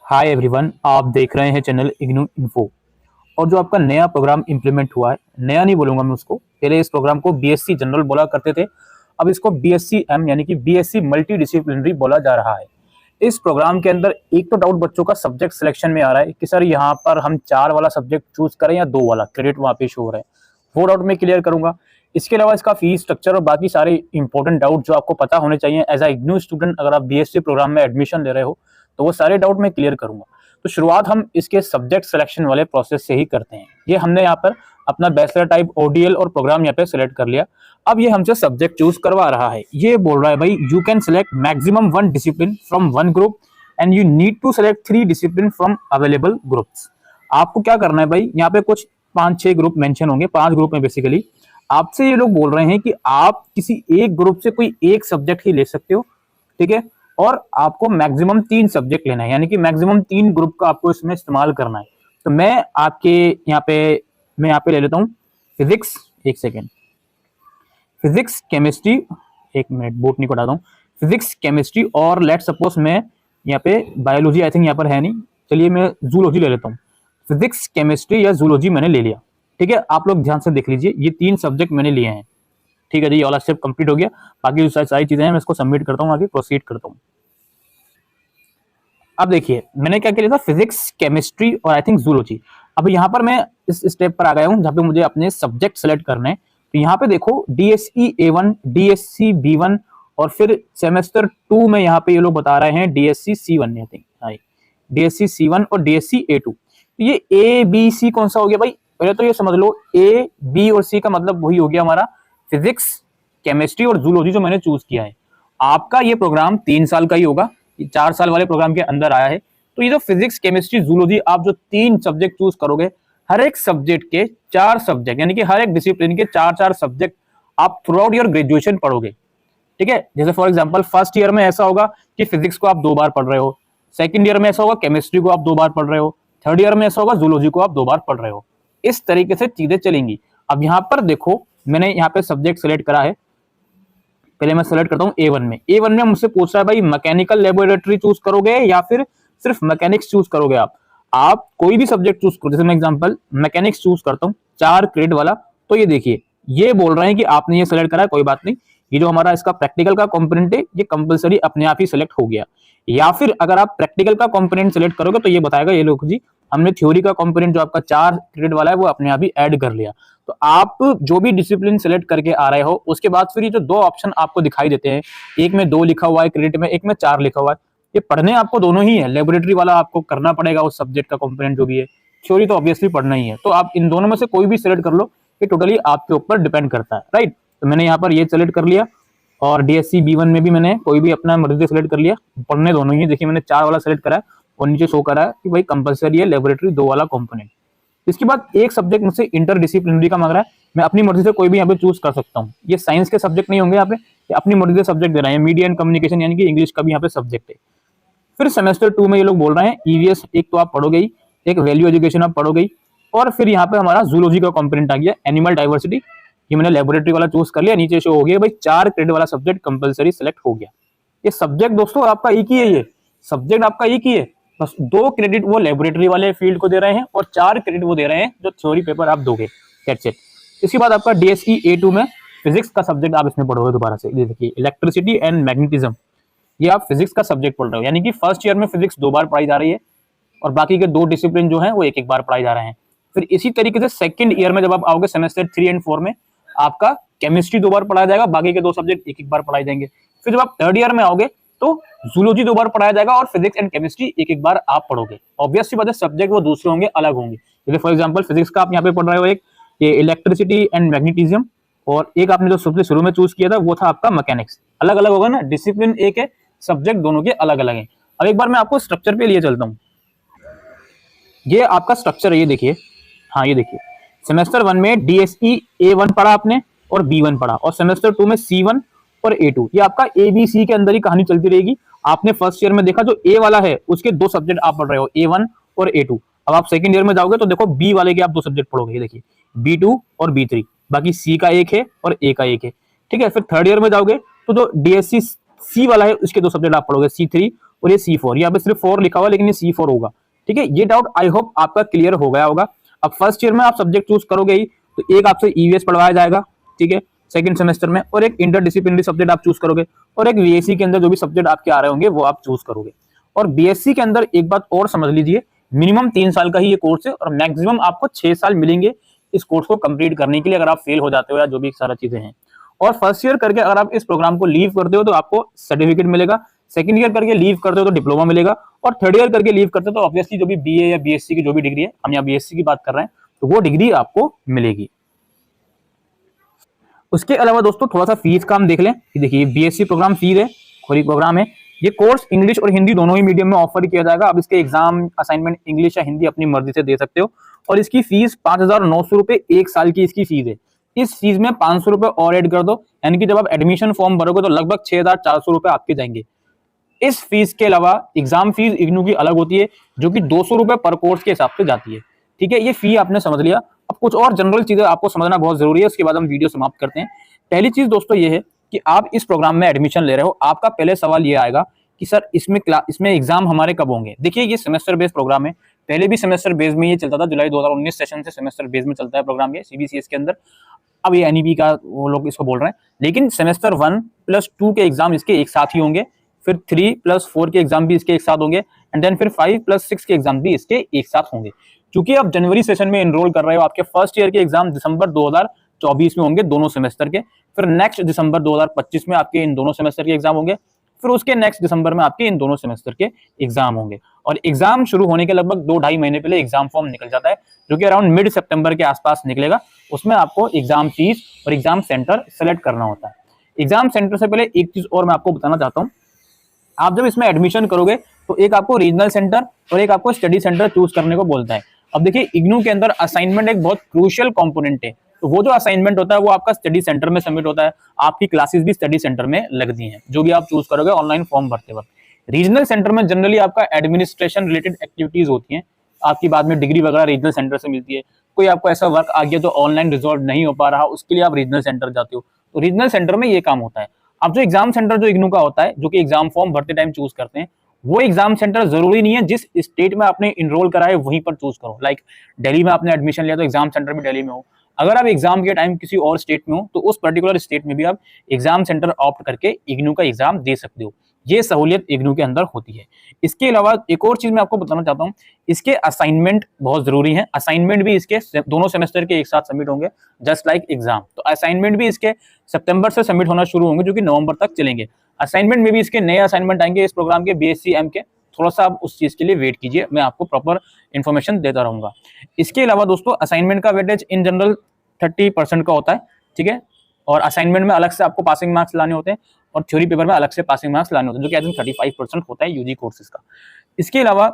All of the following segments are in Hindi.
हाय एवरीवन, आप देख रहे हैं चैनल इग्नू इन्फो। और जो आपका नया प्रोग्राम इंप्लीमेंट हुआ है, नया नहीं बोलूंगा मैं उसको, पहले इस प्रोग्राम को बीएससी जनरल बोला करते थे, अब इसको बीएससी एम यानी कि बीएससी मल्टी डिसिप्लिनरी बोला जा रहा है। इस प्रोग्राम के अंदर एक तो डाउट बच्चों का सब्जेक्ट सिलेक्शन में आ रहा है कि सर यहाँ पर हम 4 वाला सब्जेक्ट चूज करें या 2 वाला, क्रेडिट वहाँ पे शो हो रहा है, वो डाउट मैं क्लियर करूंगा। इसके अलावा इसका फीस स्ट्रक्चर और बाकी सारे इंपॉर्टेंट डाउट जो आपको पता होने चाहिए एज अ इग्नू स्टूडेंट, अगर आप बीएससी प्रोग्राम में एडमिशन ले रहे हो तो वो सारे डाउट मैं क्लियर करूंगा। तो शुरुआत हम इसके सब्जेक्ट सिलेक्शन वाले प्रोसेस से ही करते हैं। ये हमने यहाँ पर अपना बैचलर टाइप ओडीएल और प्रोग्राम यहाँ पे सिलेक्ट कर लिया। अब ये हमसे सब्जेक्ट चूज करवा रहा है। ये बोल रहा है भाई you can select maximum 1 discipline from 1 group and you need to select 3 discipline from available groups. आपको क्या करना है भाई, यहाँ पे कुछ 5-6 ग्रुप मेंशन होंगे, 5 ग्रुप में बेसिकली आपसे ये लोग बोल रहे हैं कि आप किसी एक ग्रुप से कोई एक सब्जेक्ट ही ले सकते हो, ठीक है। और आपको मैक्सिमम 3 सब्जेक्ट लेना है, यानी कि मैक्सिमम 3 ग्रुप का आपको इसमें इस्तेमाल करना है। तो मैं आपके यहाँ पे ले लेता हूँ फिजिक्स, एक सेकेंड, फिजिक्स केमिस्ट्री, एक मिनट बोटनी को हटाता हूँ, फिजिक्स केमिस्ट्री, और लेट सपोज मैं यहाँ पे बायोलॉजी आई थिंक यहाँ पर है नहीं, चलिए मैं जूलॉजी ले लेता हूँ। फिजिक्स केमिस्ट्री या जूलॉजी मैंने ले लिया, ठीक है। आप लोग ध्यान से देख लीजिए, ये 3 सब्जेक्ट मैंने लिए हैं, ठीक है जी। ये वाला स्टेप कंप्लीट हो गया। बाकी जो सारी चीजें हैं मैं इसको सबमिट करता हूँ, आगे प्रोसीड करता हूँ। अब देखिए मैंने क्या किया था, फिजिक्स केमिस्ट्री और आई थिंक जूलॉजी। अब यहाँ पर मैं इस स्टेप पर आ गया हूँ जहाँ पे मुझे अपने सब्जेक्ट सेलेक्ट करने हैं। तो यहाँ पे देखो डीएसई ए1, डीएससी बी1 और फिर सेमेस्टर 2 में यहाँ पे ये लोग बता रहे हैं डीएससी सी1, आई थिंक, हाँ, डीएससी सी1 और डीएससी ए2। तो ये ए बी सी कौन सा हो गया भाई? पहले तो ये समझ लो ए बी और सी का मतलब वही हो गया हमारा फिजिक्स केमिस्ट्री और जूलॉजी जो मैंने चूज किया है। आपका ये प्रोग्राम 3 साल का ही होगा, 4 साल वाले प्रोग्राम के अंदर आया है। तो ये जो फिजिक्स केमिस्ट्री जूलॉजी आप जो 3 सब्जेक्ट चूज करोगे, हर एक सब्जेक्ट के 4 सब्जेक्ट यानी कि हर एक डिसिप्लिन के 4-4 सब्जेक्ट आप थ्रू आउट योर ग्रेजुएशन पढ़ोगे, ठीक है। जैसे फॉर एग्जांपल फर्स्ट ईयर में ऐसा होगा कि फिजिक्स को आप 2 बार पढ़ रहे हो, सेकंड ईयर में ऐसा होगा केमिस्ट्री को आप 2 बार पढ़ रहे हो, थर्ड ईयर में ऐसा होगा जूलॉजी को आप 2 बार पढ़ रहे हो। इस तरीके से चीजें चलेंगी। अब यहाँ पर देखो मैंने यहाँ पे सब्जेक्ट सेलेक्ट करा है। पहले मैं सेलेक्ट करता हूँ ए1 में। ए1 में मुझसे पूछ रहा है भाई मैकेनिकल लेबोरेटरी चूज करोगे या फिर सिर्फ मैकेनिक्स चूज करोगे। आप कोई भी सब्जेक्ट चूज करो, जैसे मैं एग्जांपल मैकेनिक्स चूज करता हूँ 4 क्रेडिट वाला। तो ये देखिए ये बोल रहे हैं कि आपने ये सेलेक्ट करा है, कोई बात नहीं, ये जो हमारा इसका प्रैक्टिकल का कंपोनेंट है ये कंपलसरी अपने आप ही सेलेक्ट हो गया। या फिर अगर आप प्रैक्टिकल का कंपोनेंट सेलेक्ट करोगे तो ये बताएगा ये लोग जी हमने थ्योरी का कंपोनेंट जो आपका 4 क्रेडिट वाला है वो अपने आप ही ऐड कर लिया। तो आप जो भी डिसिप्लिन सेलेक्ट करके आ रहे हो उसके बाद फिर ये जो 2 ऑप्शन आपको दिखाई देते हैं, एक में 2 लिखा हुआ है क्रेडिट में, एक में 4 लिखा हुआ है, ये पढ़ने आपको दोनों ही है। लेबोरेटरी वाला आपको करना पड़ेगा उस सब्जेक्ट का कंपोनेंट जो भी है, थ्योरी तो ऑब्वियसली पढ़ना ही है। तो आप इन दोनों में से कोई भी सिलेक्ट कर लो, ये टोटली आपके ऊपर डिपेंड करता है, राइट। तो मैंने यहाँ पर ये सेलेक्ट कर लिया और डीएससी बी1 में भी मैंने कोई भी अपना मर्जी से सेलेक्ट कर लिया, पढ़ने दोनों ही है। देखिए मैंने 4 वाला सेलेक्ट करा है और नीचे शो करा है कि भाई कंपलसरी है लेबोरेटरी 2 वाला कंपोनेंट। इसके बाद एक सब्जेक्ट मुझसे इंटरडिसिप्लिनरी का मांग रहा है, मैं अपनी मर्जी से कोई भी यहाँ पे चूज कर सकता हूँ। ये साइंस के सब्जेक्ट नहीं होंगे यहाँ पे, ये अपनी मर्जी से सब्जेक्ट दे रहे हैं। मीडिया एंड कम्युनिकेशन यानी कि इंग्लिश का भी यहाँ पे सब्जेक्ट है। फिर सेमेस्टर 2 में ये लोग बोल रहे हैं ईवीएस एक तो आप पढ़ोगे ही, एक वैल्यू एजुकेशन आप पढ़ोगे ही, और फिर यहाँ पे हमारा जूलॉजी का कंपोनेंट आ गया, एनिमल डाइवर्सिटी। ये मैंने लेबोरेटरी वाला चूज कर लिया, नीचे शो हो गया भाई 4 क्रेडिट वाला सब्जेक्ट कंपलसरी सेलेक्ट हो गया। ये सब्जेक्ट दोस्तों आपका एक ही है, ये सब्जेक्ट आपका एक ही है, बस 2 क्रेडिट वो लेबोरेटरी वाले फील्ड को दे रहे हैं और 4 क्रेडिट वो दे रहे हैं जो थ्योरी पेपर आप दोगे, दैट्स इट। इसके बाद आपका डीएसई ए2 में फिजिक्स का सब्जेक्ट आप इसमें पढ़ोगे दोबारा से। ये देखिए इलेक्ट्रिसिटी एंड मैग्नेटिज्म, ये आप फिजिक्स का सब्जेक्ट पढ़ रहे हो, यानी कि फर्स्ट ईयर में फिजिक्स 2 बार पढ़ाई जा रही है और बाकी के 2 डिसिप्लिन जो है वो एक बार पढ़ाई जा रहे हैं। फिर इसी तरीके से सेकंड ईयर में जब आप आओगे सेमेस्टर 3 एंड 4 में आपका केमिस्ट्री 2 बार पढ़ाया जाएगा, बाकी के 2 सब्जेक्ट एक बार पढ़ाए जाएंगे। फिर जब आप थर्ड ईयर में आओगे तो जूलॉजी 2 बार पढ़ाया जाएगा और फिजिक्स एंड केमिस्ट्री एक बार आप पढ़ोगे। ऑब्वियसली बात है सब्जेक्ट वो दूसरे होंगे, अलग होंगे। जैसे फॉर एग्जांपल फिजिक्स का आप यहाँ पे पढ़ रहे हो एक ये इलेक्ट्रिसिटी एंड मैग्नेटिज्म, और एक आपने जो सबसे शुरू में चूज किया था वो था आपका मैकेनिक्स। अलग अलग होगा ना, डिसिप्लिन एक है, सब्जेक्ट दोनों के अलग अलग हैं। अब एक बार मैं आपको स्ट्रक्चर पे लिए चलता हूँ। ये आपका स्ट्रक्चर है, ये देखिए, हाँ ये देखिए सेमेस्टर 1 में डीएसई ए1 पढ़ा आपने और बी1 पढ़ा, और सेमेस्टर 2 में सी1 और ए2। ये आपका ए बी सी के अंदर ही कहानी चलती रहेगी। आपने फर्स्ट ईयर में देखा जो ए वाला है उसके 2 सब्जेक्ट आप पढ़ रहे हो, ए1 और ए2। अब आप सेकंड ईयर में जाओगे तो देखो बी वाले के आप 2 सब्जेक्ट पढ़ोगे, ये देखिए बी2 और बी3, बाकी सी का एक है और ए का एक है, ठीक है। फिर थर्ड ईयर में जाओगे तो जो डीएससी सी वाला है उसके 2 सब्जेक्ट आप पढ़ोगे, सी3 और ये C4, यहाँ पे सिर्फ 4 लिखा हुआ लेकिन ये C4 होगा। ठीक है, ये डाउट आई होप आपका क्लियर हो गया होगा। अब फर्स्ट ईयर में आप सब्जेक्ट चूज करोगे ही तो एक आपसे ईवीएस पढ़वाया जाएगा, ठीक है, सेकंड सेमेस्टर में, और एक इंटरडिसिप्लिनरी सब्जेक्ट आप चूज करोगे, और एक बीएससी के अंदर जो भी सब्जेक्ट आपके आ रहे होंगे वो आप चूज करोगे। और बीएससी के अंदर एक बात और समझ लीजिए, मिनिमम 3 साल का ही ये कोर्स है और मैक्सिमम आपको 6 साल मिलेंगे इस कोर्स को कंप्लीट करने के लिए, अगर आप फेल हो जाते हो या जो भी सारा चीजें हैं। और फर्स्ट ईयर करके अगर आप इस प्रोग्राम को लीव करते हो तो आपको सर्टिफिकेट मिलेगा, सेकंड ईयर करके लीव करते हो तो डिप्लोमा मिलेगा, और थर्ड ईयर करके लीव करते हो तो ऑब्वियसली जो भी बीए या बीएससी की जो भी डिग्री है, हम यहाँ बीएससी की बात कर रहे हैं, तो वो डिग्री आपको मिलेगी। उसके अलावा दोस्तों थोड़ा सा फीस का हम देख लें कि देखिए बीएससी प्रोग्राम फीस है, खोरी प्रोग्राम है। ये कोर्स इंग्लिश और हिंदी दोनों ही मीडियम में ऑफर किया जाएगा। अब इसके एग्जाम असाइनमेंट इंग्लिश या हिंदी अपनी मर्जी से दे सकते हो, और इसकी फीस 5,900 रुपए एक साल की इसकी फीस है। इस फीस में 500 रुपए और ऐड कर दो, यानी कि जब आप एडमिशन फॉर्म भरोगे तो लगभग 6,400 रुपए आपके जाएंगे। इस फीस के अलावा एग्जाम फीस इग्नू की अलग होती है, जो कि 200 रुपए पर कोर्स के हिसाब से जाती है। ठीक है, ये फी आपने समझ लिया। अब कुछ और जनरल चीजें आपको समझना बहुत जरूरी है, उसके बाद हम वीडियो समाप्त करते हैं। पहली चीज दोस्तों ये है कि आप इस प्रोग्राम में एडमिशन ले रहे हो, आपका पहले सवाल ये आएगा कि सर इसमें एग्जाम हमारे कब होंगे। देखिए ये सेमेस्टर बेस्ड प्रोग्राम है, पहले भी सेमेस्टर बेस में ये चलता था, जुलाई 2019 सेशन से सेमेस्टर बेस में चलता है प्रोग्राम ये सीबीसीएस के अंदर। अब ये एनईपी का वो लोग इसको बोल रहे हैं, लेकिन सेमेस्टर 1+2 के एग्जाम इसके एक साथ ही होंगे, फिर 3+4 के एग्जाम भी इसके एक साथ होंगे, एंड देन फिर 5+6 के एग्जाम भी इसके एक साथ होंगे। क्योंकि आप जनवरी सेशन में एनरोल कर रहे हो, आपके फर्स्ट ईयर के एग्जाम दिसंबर 2024 में होंगे दोनों सेमेस्टर के, फिर नेक्स्ट दिसंबर 2025 में आपके इन दोनों सेमेस्टर के एग्जाम होंगे, फिर उसके नेक्स्ट दिसंबर में आपके इन दोनों सेमेस्टर के एग्जाम होंगे। और एग्जाम शुरू होने के लगभग 2-2.5 महीने पहले एग्जाम फॉर्म निकल जाता है, जो कि अराउंड मिड सितंबर के आसपास निकलेगा। उसमें आपको एग्जाम फीस और एग्जाम सेंटर सेलेक्ट करना होता है। एग्जाम सेंटर से पहले एक चीज और मैं आपको बताना चाहता हूँ, आप जब इसमें एडमिशन करोगे तो एक आपको रीजनल सेंटर और एक आपको स्टडी सेंटर चूज करने को बोलता है। अब देखिए इग्नू के अंदर असाइनमेंट एक बहुत क्रूशियल कंपोनेंट है, तो वो जो असाइनमेंट होता है वो आपका स्टडी सेंटर में सबमिट होता है। आपकी क्लासेस भी स्टडी सेंटर में लगती हैं, जो भी आप चूज करोगे ऑनलाइन फॉर्म भरते वक्त। रीजनल सेंटर में जनरली आपका एडमिनिस्ट्रेशन रिलेटेड एक्टिविटीज होती हैं, आपकी बाद में डिग्री वगैरह रीजनल सेंटर से मिलती है। कोई आपको ऐसा वर्क आ गया जो ऑनलाइन रिजॉल्व नहीं हो पा रहा, उसके लिए आप रीजनल सेंटर जाते हो, तो रीजनल सेंटर में ये काम होता है। अब जो एग्जाम सेंटर जो इग्नू का होता है, जो कि एग्जाम फॉर्म भरते टाइम चूज करते हैं, वो एग्जाम सेंटर जरूरी नहीं है जिस स्टेट में आपने इनरोल करा है वहीं पर चूज करो। लाइक दिल्ली में आपने एडमिशन लिया तो एग्जाम सेंटर भी दिल्ली में हो। अगर आप एग्जाम के टाइम किसी और स्टेट में हो तो उस पर्टिकुलर स्टेट में भी आप एग्जाम सेंटर ऑप्ट करके इग्नू का एग्जाम दे सकते हो। ये सहूलियत इग्नू के अंदर होती है। इसके अलावा एक और चीज मैं आपको बताना चाहता हूँ, इसके असाइनमेंट बहुत जरूरी है। असाइनमेंट भी इसके दोनों सेमेस्टर के एक साथ सबमिट होंगे, जस्ट लाइक एग्जाम। तो असाइनमेंट भी इसके सितंबर से सबमिट होना शुरू होंगे, जो कि नवंबर तक चलेंगे। असाइनमेंट में भी इसके नए असाइनमेंट आएंगे इस प्रोग्राम के बीएससी एम के। थोड़ा सा आप उस चीज के लिए वेट कीजिए, मैं आपको प्रॉपर इन्फॉर्मेशन देता रहूंगा। इसके अलावा दोस्तों असाइनमेंट का वेटेज इन जनरल 30% का होता है, ठीक है। और असाइनमेंट में अलग से आपको पासिंग मार्क्स लाने होते हैं और थ्योरी पेपर में अलग से पासिंग मार्क्स लाने होते हैं, जो कि आई थिंक 35% होता है यूजी कोर्सेज का। इसके अलावा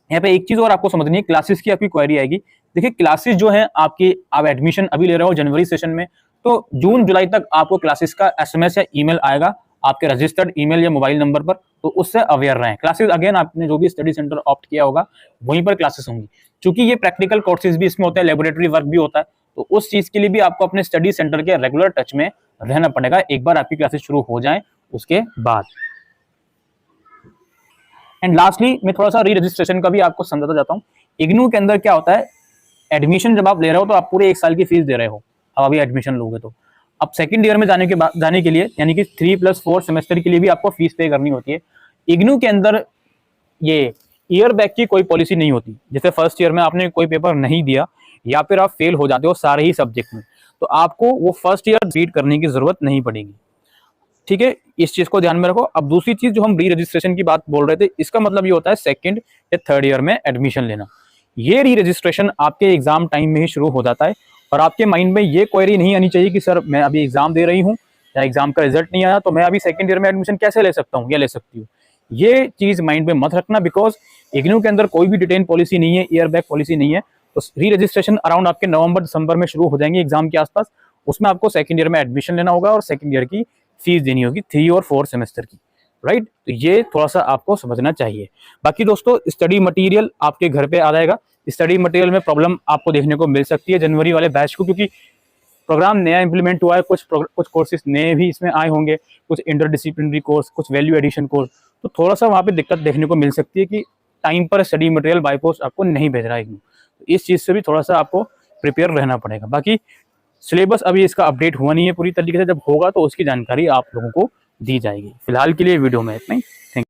यहाँ पे एक चीज और आपको समझनी है, क्लासेस की आपकी क्वेरी आएगी। देखिए क्लासेस जो है आपकी, आप एडमिशन अभी ले रहे हो जनवरी सेशन में, तो जून जुलाई तक आपको क्लासेस का एसएमएस या ईमेल आएगा आपके रजिस्टर्ड ईमेल या मोबाइल नंबर पर, तो उससे अवेयर रहें। क्लासेस अगेन आपने जो भी स्टडी सेंटर ऑप्ट किया होगा वहीं पर क्लासेस होंगी, क्योंकि ये प्रैक्टिकल कोर्सेज भी इसमें होते हैं, लेबोरेटरी वर्क भी होता है, तो उस चीज के लिए भी आपको अपने स्टडी सेंटर के रेगुलर टच में रहना पड़ेगा एक बार आपकी क्लासेस शुरू हो जाएं उसके बाद। एंड लास्टली मैं थोड़ा सा री रजिस्ट्रेशन का भी आपको समझाता जाता हूँ। इग्नू के अंदर क्या होता है, एडमिशन जब आप ले रहे हो तो आप पूरे 1 साल की फीस दे रहे हो, अब अभी एडमिशन लोगे तो अब सेकंड ईयर में जाने के लिए यानी कि 3+4 सेमेस्टर के लिए भी आपको फीस पे करनी होती है। इग्नू के अंदर ये ईयर बैक की कोई पॉलिसी नहीं होती। जैसे फर्स्ट ईयर में आपने कोई पेपर नहीं दिया या फिर आप फेल हो जाते हो सारे ही सब्जेक्ट में, तो आपको वो फर्स्ट ईयर रिपीट करने की जरूरत नहीं पड़ेगी, ठीक है। इस चीज को ध्यान में रखो। अब दूसरी चीज जो हम री रजिस्ट्रेशन की बात बोल रहे थे, इसका मतलब ये होता है सेकंड या थर्ड ईयर में एडमिशन लेना। ये री रजिस्ट्रेशन आपके एग्जाम टाइम में ही शुरू हो जाता है, और आपके माइंड में ये क्वेरी नहीं आनी चाहिए कि सर मैं अभी एग्जाम दे रही हूँ या एग्जाम का रिजल्ट नहीं आया तो मैं अभी सेकंड ईयर में एडमिशन कैसे ले सकता हूँ या ले सकती हूँ। ये चीज माइंड में मत रखना, बिकॉज इग्नू के अंदर कोई भी डिटेन पॉलिसी नहीं है, ईयर बैक पॉलिसी नहीं है। तो री रजिस्ट्रेशन अराउंड आपके नवंबर दिसंबर में शुरू हो जाएंगे एग्जाम के आसपास। उसमें आपको सेकंड ईयर में एडमिशन लेना होगा और सेकंड ईयर की फीस देनी होगी 3 और 4 सेमेस्टर की, राइट। तो ये थोड़ा सा आपको समझना चाहिए। बाकी दोस्तों स्टडी मटेरियल आपके घर पे आ जाएगा। स्टडी मटेरियल में प्रॉब्लम आपको देखने को मिल सकती है जनवरी वाले बैच को, क्योंकि प्रोग्राम नया इंप्लीमेंट हुआ है, कुछ कोर्सेज नए भी इसमें आए होंगे, कुछ इंटरडिसिप्लिनरी कोर्स, कुछ वैल्यू एडिशन कोर्स, तो थोड़ा सा वहाँ पे दिक्कत देखने को मिल सकती है कि टाइम पर स्टडी मटेरियल बाय पोस्ट आपको नहीं भेज रहा है इग्नू। तो इस चीज़ से भी थोड़ा सा आपको प्रिपेयर रहना पड़ेगा। बाकी सिलेबस अभी इसका अपडेट हुआ नहीं है पूरी तरीके से, जब होगा तो उसकी जानकारी आप लोगों को दी जाएगी। फिलहाल के लिए वीडियो में इतना ही। Thank you.